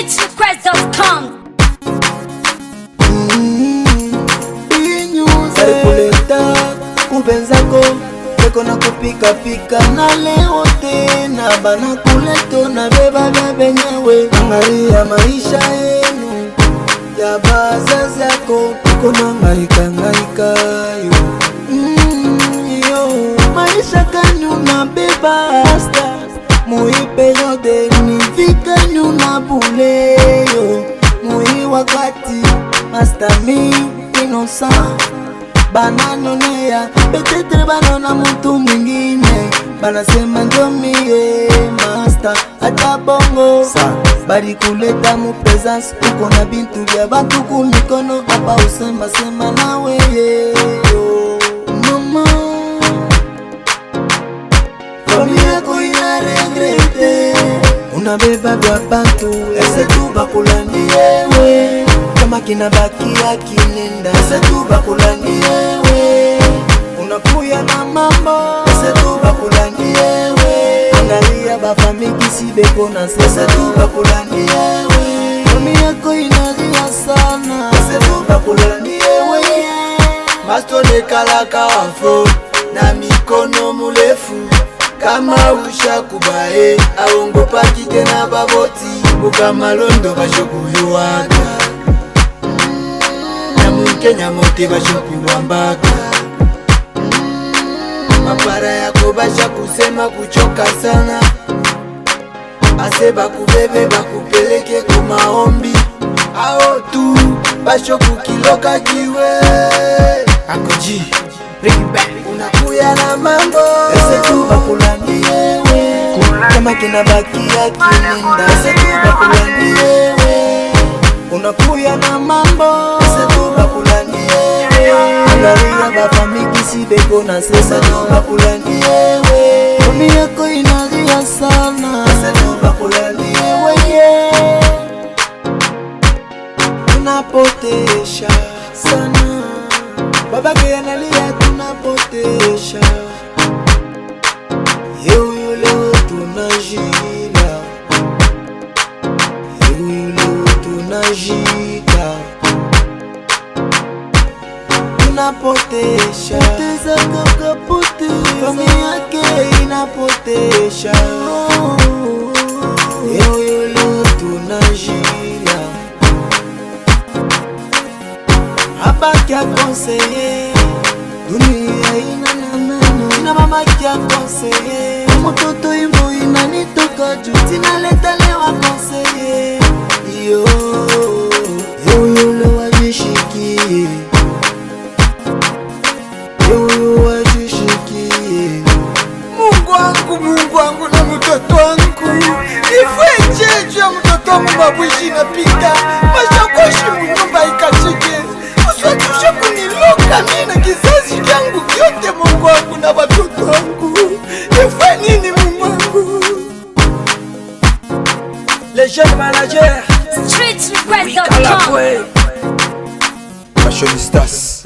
streetrequest.com. Kuleta kupenzako teko na kupika pika na leo tena bana kuleto na beba benyewe. Angalia maisha yenu ya bazazi yako kuna ngaika yo maisha kanyu na beba asta mui periode ni vika nyu na bule yo mui wakati asta mi innocent bananonea petetre banona mtu mwingine banasema ndio mie master hata bongo bali kuleta mu presence uko na bintu vya bantu kumikono hapa usema sema na weye mama familia yako ina regrete unabeba vya bantu ese tu bakulani yewe kama kinabakia kinenda ese tu bakulani yewe unakuya na mambo ese tu bakulani yewe angalia bafamiki si beko na ese tu bakulani yewe mami yako inalia sana ese tu bakulani yewe masto de kalaka wafo na mikono mulefu kama usha kubae aongopa kike na baboti bukamalondo bashokuyuwaga Kenya mote bashoku wambaka mapara yako basha kusema kuchoka sana ase bakubebe bakupeleke kumaombi ao tu bashoku kiloka jiwe akoji unakuya na mambo ese tu bakulani yewe kama kinabakia kininda ese tu bakulani yewe unakuya na mambo ese tu bakulani yewe angalia bafamiki si beko na sesa tu bakulani yewe mami yako inalia sana ese tu bakulani yewe tunapotesha sana babake analia tunapotesha yeo leo tunajila yeo tunajita tunapotesha teza kakapote familia yake inapotesha yeo leo tunajila abaki akonseye dunia ina nanano ina mama ki akonseye mototo imbo inanitoka juu tinaleta lewa konseye yo yo wajishikie yo wajishikie Mungu wangu na mtoto wangu ifweje ya mtoto wangu mabwishi na pika mashakoshi mnyumba ikachike uswatushe kuniloka mina kizazi changu kyote Mungu wangu na watoto wangu ifwe nini Mungu wangu les jeunes managers streetrequest.com. Fashionistas